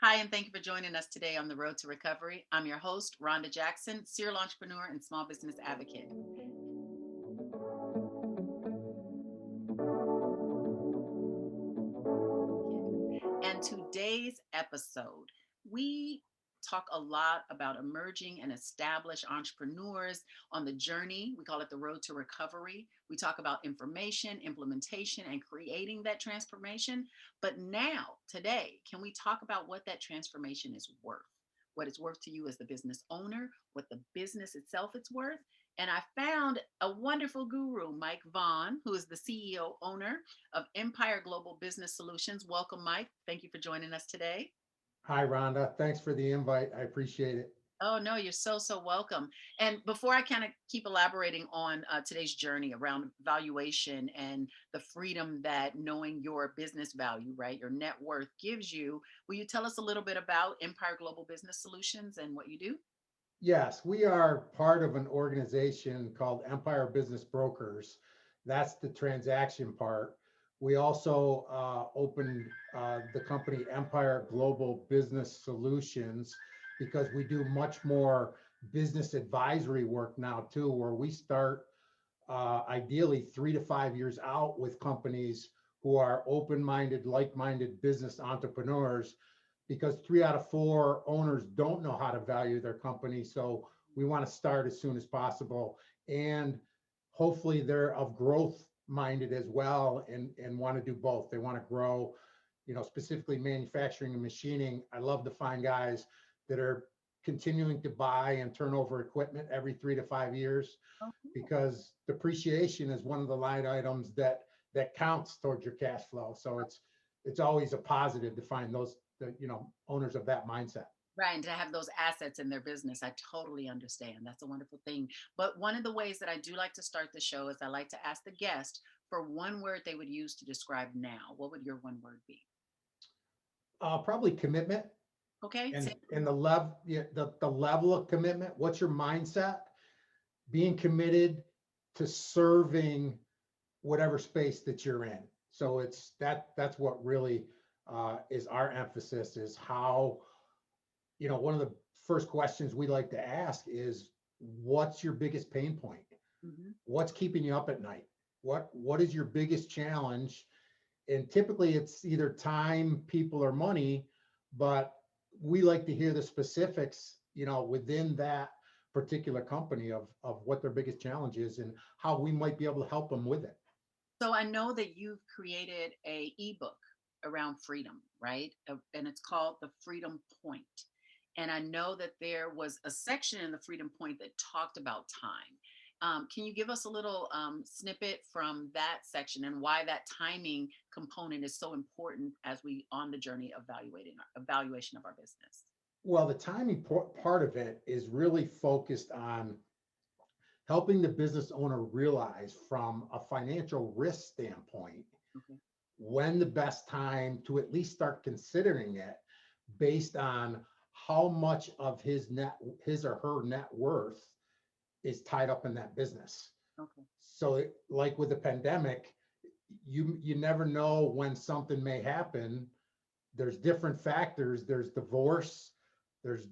Hi, and thank you for joining us today on the Road to Recovery. I'm your host, Ronda Jackson, serial entrepreneur and small business advocate. And today's episode, we talk a lot about emerging and established entrepreneurs on the journey. We call it the road to recovery. We talk about information, implementation, and creating that transformation. But now, today, can we talk about what that transformation is worth? What it's worth to you as the business owner, what the business itself is worth. And I found a wonderful guru, Mike Vaughn, who is the CEO owner of Empire Global Business Solutions. Welcome, Mike. Thank you for joining us today. Hi, Rhonda. Thanks for the invite. I appreciate it. Oh, no, you're so welcome. And before I kind of keep elaborating on today's journey around valuation and the freedom that knowing your business value, right, your net worth gives you, will you tell us a little bit about Empire Global Business Solutions and what you do? Yes, we are part of an organization called Empire Business Brokers. That's the transaction part. We also opened the company Empire Global Business Solutions because we do much more business advisory work now too, where we start ideally 3 to 5 years out with companies who are open-minded, like-minded business entrepreneurs, because 3 out of 4 owners don't know how to value their company. So we want to start as soon as possible. And hopefully they're of growth minded as well and want to do both. They want to grow, specifically manufacturing and machining. I love to find guys that are continuing to buy and turn over equipment every 3 to 5 years, because depreciation is one of the line items that counts towards your cash flow. So it's always a positive to find those owners of that mindset. Right, and to have those assets in their business, I totally understand. That's a wonderful thing. But one of the ways that I do like to start the show is I like to ask the guest for one word they would use to describe now. What would your one word be? Probably commitment, Okay, and the level of commitment. What's your mindset? Being committed to serving whatever space that you're in. So that's what really is our emphasis, is how, one of the first questions we like to ask is, what's your biggest pain point? hmm What's keeping you up at night? What is your biggest challenge? And typically it's either time, people, or money, but we like to hear the specifics, within that particular company of what their biggest challenge is and how we might be able to help them with it. So I know that you've created a ebook around freedom, right? And it's called the Freedom Point. And I know that there was a section in the Freedom Point that talked about time. Can you give us a little snippet from that section and why that timing component is so important as we on the journey of evaluation of our business? Well, the timing part of it is really focused on helping the business owner realize, from a financial risk standpoint, Okay. when the best time to at least start considering it, based on how much of his or her net worth is tied up in that business. Okay. So like with the pandemic, you never know when something may happen. There's different factors. There's divorce, there's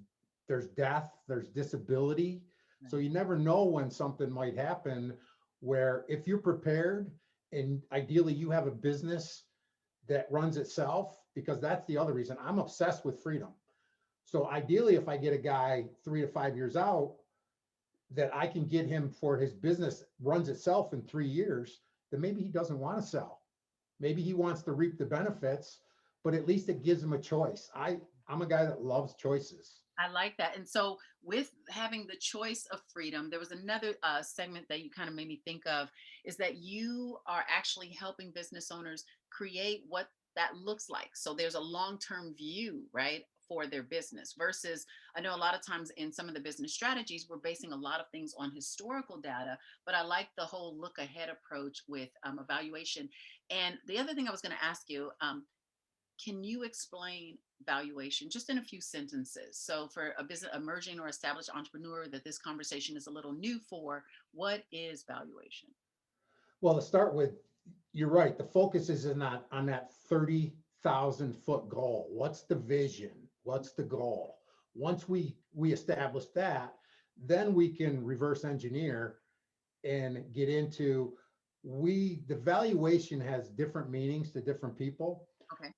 there's death, there's disability. So Right. you never know when something might happen, where if you're prepared, and ideally you have a business that runs itself, because that's the other reason I'm obsessed with freedom. So ideally, if I get a guy 3 to 5 years out, that I can get him for his business runs itself in 3 years, then maybe he doesn't want to sell. Maybe he wants to reap the benefits, but at least it gives him a choice. I'm a guy that loves choices. I like that. And so, with having the choice of freedom, there was another segment that you kind of made me think of, is that you are actually helping business owners create what that looks like. So, there's a long term view, right, for their business versus I know a lot of times in some of the business strategies, we're basing a lot of things on historical data, but I like the whole look ahead approach with evaluation. And the other thing I was going to ask you, can you explain valuation just in a few sentences? So, for a business emerging or established entrepreneur that this conversation is a little new for, what is valuation? Well, to start with, you're right. The focus is on that 30,000 foot goal. What's the vision? What's the goal? Once we establish that, then we can reverse engineer and get into the valuation has different meanings to different people. Okay.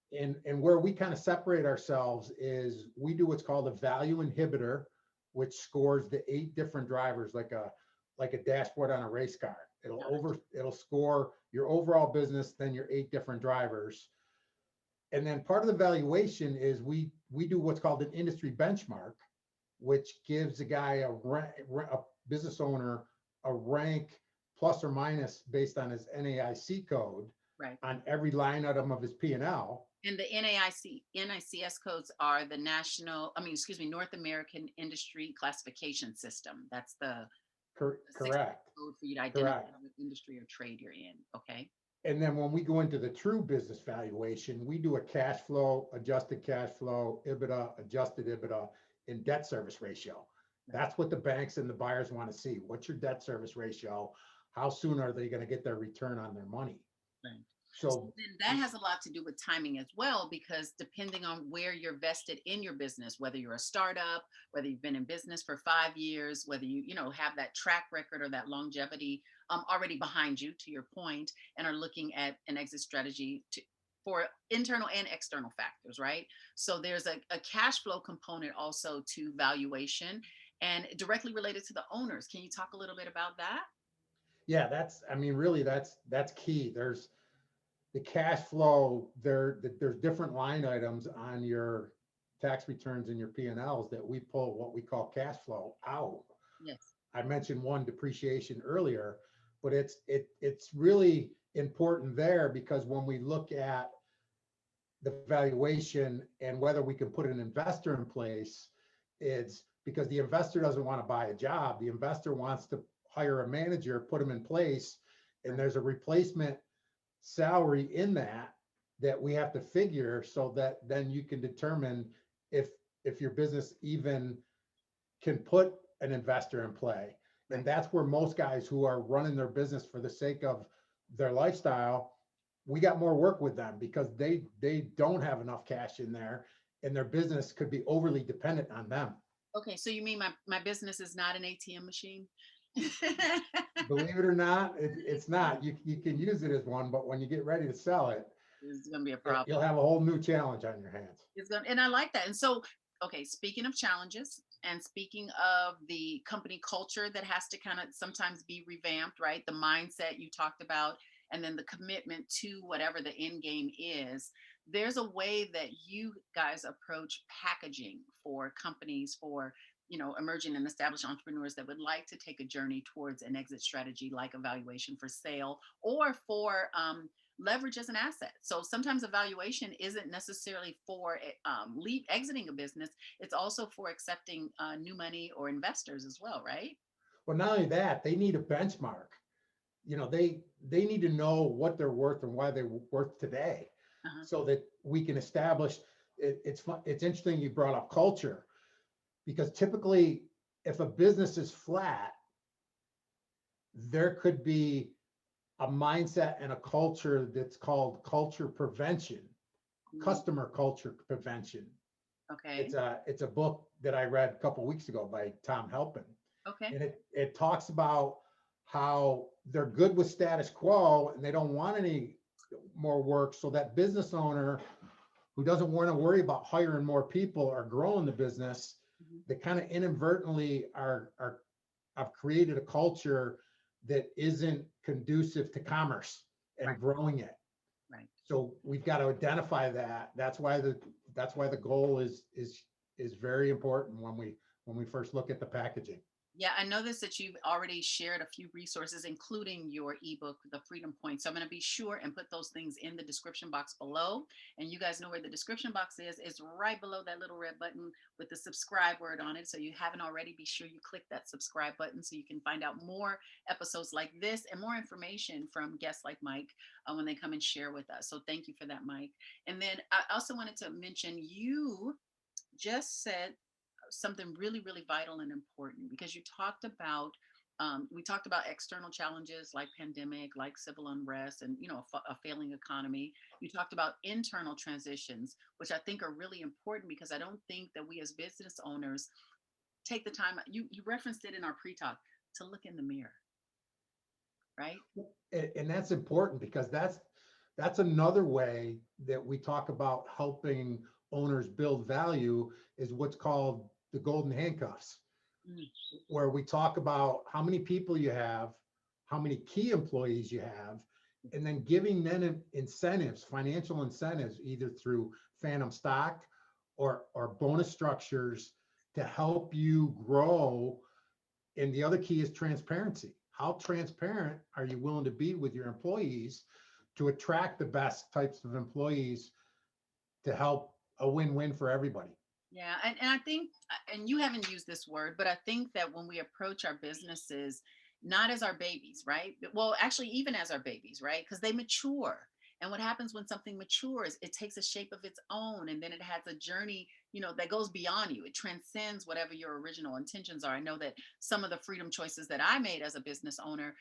And where we kind of separate ourselves is we do what's called a value inhibitor, which scores the 8 different drivers like a dashboard on a race car. It'll score your overall business, then your 8 different drivers. And then part of the valuation is we do what's called an industry benchmark, which gives a guy a business owner a rank plus or minus based on his NAIC code Right. on every line item of his P&L. And the NICS codes are the North American Industry Classification System. That's the six Correct, code for you to identify correct. what industry or trade you're in. Okay. And then when we go into the true business valuation, we do a cash flow, adjusted cash flow, EBITDA, adjusted EBITDA, and debt service ratio. That's what the banks and the buyers want to see. What's your debt service ratio? How soon are they going to get their return on their money? Right. So So then that has a lot to do with timing as well, because depending on where you're vested in your business, whether you're a startup, whether you've been in business for 5 years, whether you have that track record or that longevity already behind you, to your point, and are looking at an exit strategy for internal and external factors, right? So there's a cash flow component also to valuation and directly related to the owners. Can you talk a little bit about that? yeah, I mean, really, that's key. There's the cash flow there's different line items on your tax returns and your P&Ls that we pull what we call cash flow out. Yes. I mentioned one depreciation earlier, but it's really important there because when we look at the valuation and whether we can put an investor in place, it's because the investor doesn't want to buy a job. The investor wants to hire a manager, put them in place, and Right. there's a replacement salary in that we have to figure so that then you can determine if your business even can put an investor in play. And Right. that's where most guys who are running their business for the sake of their lifestyle, we got more work with them because they don't have enough cash in there and their business could be overly dependent on them. Okay, so you mean my business is not an ATM machine? Believe it or not, it's not. You can use it as one, but when you get ready to sell it, It's gonna be a problem. you'll have a whole new challenge on your hands. And I like that. And so, okay, speaking of challenges and speaking of the company culture that has to kind of sometimes be revamped, right? The mindset you talked about, and then the commitment to whatever the end game is. There's a way that you guys approach packaging for companies, for emerging and established entrepreneurs that would like to take a journey towards an exit strategy like evaluation for sale or for leverage as an asset. So sometimes evaluation isn't necessarily for exiting a business. It's also for accepting new money or investors as well, right? Well, not only that, they need a benchmark. They need to know what they're worth and why they're worth today, Uh-huh. so that we can establish. It's interesting you brought up culture because typically, if a business is flat, there could be a mindset and a culture that's called culture prevention, Mm, customer culture prevention. okay. It's a book that I read a couple of weeks ago by Tom Helpin, Okay. and it talks about how they're good with status quo and they don't want any more work. So that business owner who doesn't want to worry about hiring more people or growing the business, Mhm. they kind of inadvertently are have created a culture that isn't conducive to commerce and Right. growing it. Right. So we've got to identify that. That's why the goal is very important when we first look at the packaging. Yeah, I noticed that you've already shared a few resources, including your ebook, The Freedom Point. So I'm going to be sure and put those things in the description box below. And you guys know where the description box is. It's right below that little red button with the subscribe word on it. So you haven't already, be sure you click that subscribe button so you can find out more episodes like this and more information from guests like Mike when they come and share with us. So thank you for that, Mike. And then I also wanted to mention you just said something really, really vital and important because you talked about We talked about external challenges like pandemic, like civil unrest, and a failing economy. You talked about internal transitions, which I think are really important because I don't think that we as business owners take the time. You referenced it in our pre-talk to look in the mirror, right? And that's important because that's another way that we talk about helping owners build value is what's called the golden handcuffs, Mm, where we talk about how many people you have, how many key employees you have, and then giving them incentives, financial incentives, either through phantom stock or bonus structures to help you grow. And the other key is transparency. How transparent are you willing to be with your employees to attract the best types of employees to help a win-win for everybody? yeah, and I think, and you haven't used this word, but I think that when we approach our businesses, not as our babies, right? Well, actually, even as our babies, right? Because they mature. And what happens when something matures, it takes a shape of its own, and then it has a journey, that goes beyond you. It transcends whatever your original intentions are. I know that some of the freedom choices that I made as a business owner,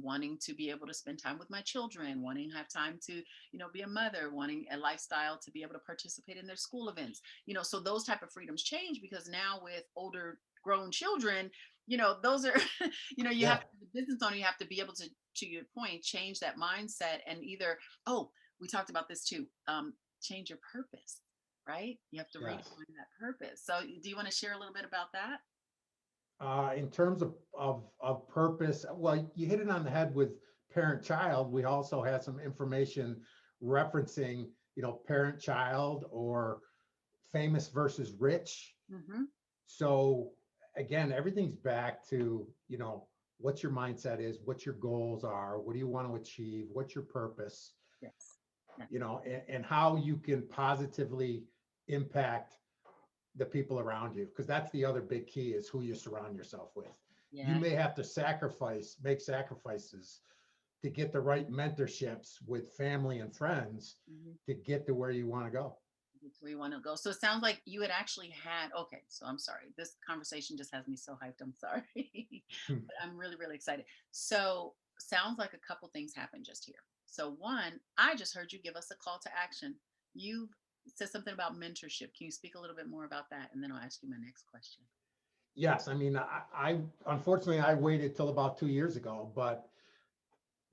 wanting to be able to spend time with my children, wanting to have time to, be a mother, wanting a lifestyle to be able to participate in their school events, so those type of freedoms change because now with older grown children, those are you have Yeah, to, the business owner, you have to be able to your point, change that mindset and either, oh, we talked about this too, change your purpose, right? You have to yes. redefine that purpose. So do you want to share a little bit about that? In terms of purpose, well, you hit it on the head with parent-child. We also had some information referencing, parent-child or famous versus rich. Mm-hmm. So again, everything's back to, what your mindset is, what your goals are, what do you want to achieve, what's your purpose, Yes. Yeah. and how you can positively impact the people around you. Because that's the other big key is who you surround yourself with. You Yeah. may have to make sacrifices to get the right mentorships with family and friends Mm-hmm. to get to where you want to go. That's where you want to go. So it sounds like you had actually had, okay, so I'm sorry. This conversation just has me so hyped. I'm sorry. But I'm really, really excited. So sounds like a couple things happened just here. So one, I just heard you give us a call to action. You said something about mentorship. Can you speak a little bit more about that? And then I'll ask you my next question. Yes, I mean, I unfortunately I waited till about 2 years ago, but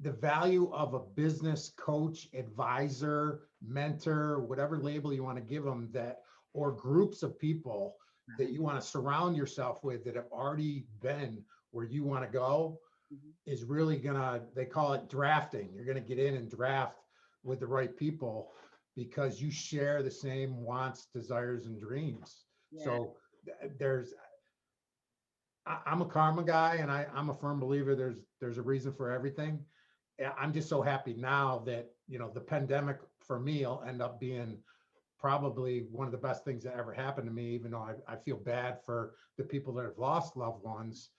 the value of a business coach, advisor, mentor, whatever label you want to give them, that or groups of people that Uh-huh. you want to surround yourself with that have already been where you want to go Mhm. is really gonna, they call it drafting. You're gonna get in and draft with the right people because you share the same wants, desires, and dreams. Yeah. So there's I'm a karma guy, and I'm a firm believer there's a reason for everything. I'm just so happy now that the pandemic for me will end up being probably one of the best things that ever happened to me, even though I feel bad for the people that have lost loved ones.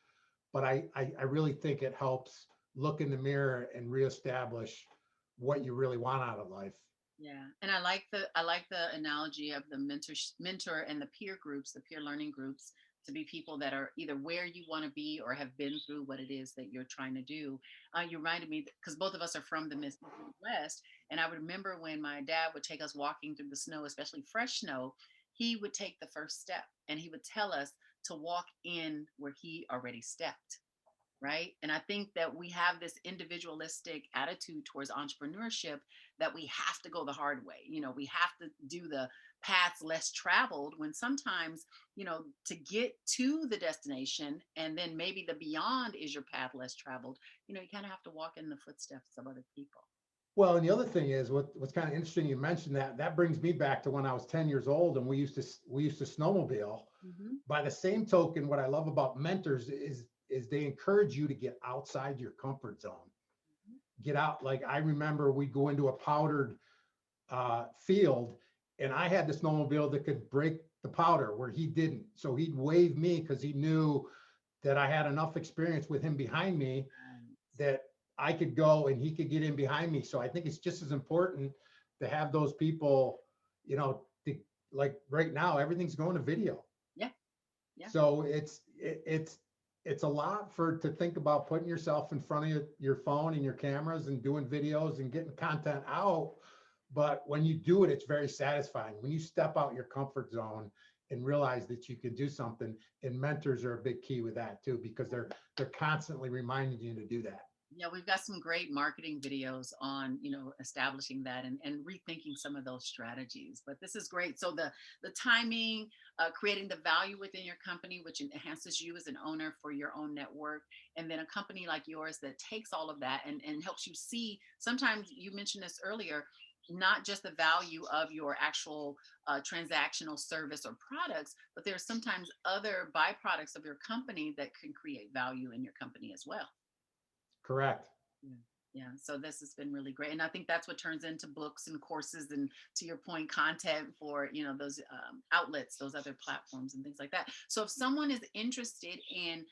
But I really think it helps look in the mirror and reestablish what you really want out of life. Yeah, and I like the analogy of the mentor and the peer groups, the peer learning groups, to be people that are either where you want to be or have been through what it is that you're trying to do. You reminded me because both of us are from the Midwest, and I would remember when my dad would take us walking through the snow, especially fresh snow. He would take the first step, and he would tell us to walk in where he already stepped, right? And I think that we have this individualistic attitude towards entrepreneurship that we have to go the hard way. We have to do the paths less traveled when sometimes, to get to the destination and then maybe the beyond is your path less traveled, you kind of have to walk in the footsteps of other people. Well, and the other thing is what's kind of interesting. You mentioned that brings me back to when I was 10 years old and we used to snowmobile. Mm-hmm. By the same token, what I love about mentors is they encourage you to get outside your comfort zone. Get out. Like I remember we'd go into a powdered field, and I had the snowmobile that could break the powder where he didn't. So he'd wave me because he knew that I had enough experience with him behind me that I could go and he could get in behind me. So I think it's just as important to have those people, like right now, everything's going to video. Yeah, yeah. So it's it's a lot for to think about putting yourself in front of your phone and your cameras and doing videos and getting content out. But when you do it, it's very satisfying. When you step out your comfort zone and realize that you can do something, and mentors are a big key with that too, because they're constantly reminding you to do that. Yeah, we've got some great marketing videos on, establishing that and rethinking some of those strategies. But this is great. So the timing, creating the value within your company, which enhances you as an owner for your own network, and then a company like yours that takes all of that and helps you see. Sometimes you mentioned this earlier, not just the value of your actual transactional service or products, but there's sometimes other byproducts of your company that can create value in your company as well. Correct. Yeah. Yeah. So this has been really great. And I think that's what turns into books and courses and, to your point, content for, those outlets, those other platforms and things like that. So if someone is interested in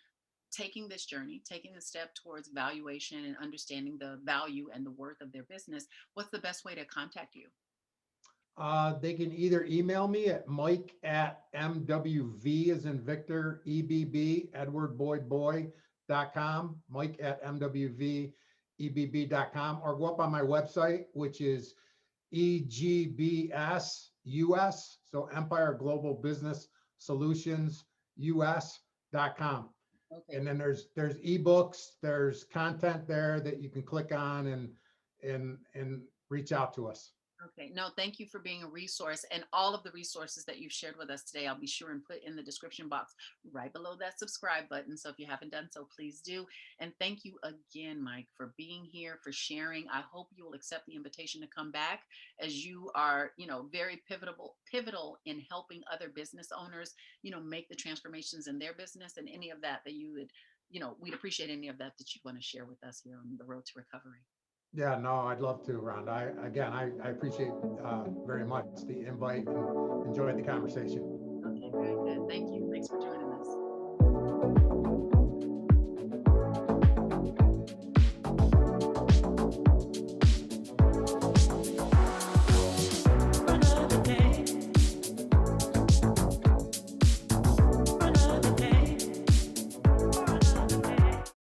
taking this journey, taking the step towards valuation and understanding the value and the worth of their business, what's the best way to contact you? They can either email me at Mike at MWV as in Victor, EBB, Edward Boyd Boy.com, Mike at MWVEBB.com, or go up on my website, which is EGBS US, so Empire Global Business Solutions US.com. Okay. And then there's ebooks, there's content there that you can click on and reach out to us. Okay. No, thank you for being a resource. And all of the resources that you've shared with us today, I'll be sure and put in the description box right below that subscribe button. So if you haven't done so, please do. And thank you again, Mike, for being here, for sharing. I hope you will accept the invitation to come back, as you are, very pivotal in helping other business owners, make the transformations in their business, and any of that you would, we'd appreciate any of that you want to share with us here on the road to recovery. Yeah, no, I'd love to, Rhonda. I appreciate very much the invite and enjoyed the conversation. Okay, very good. Thank you. Thanks for joining us.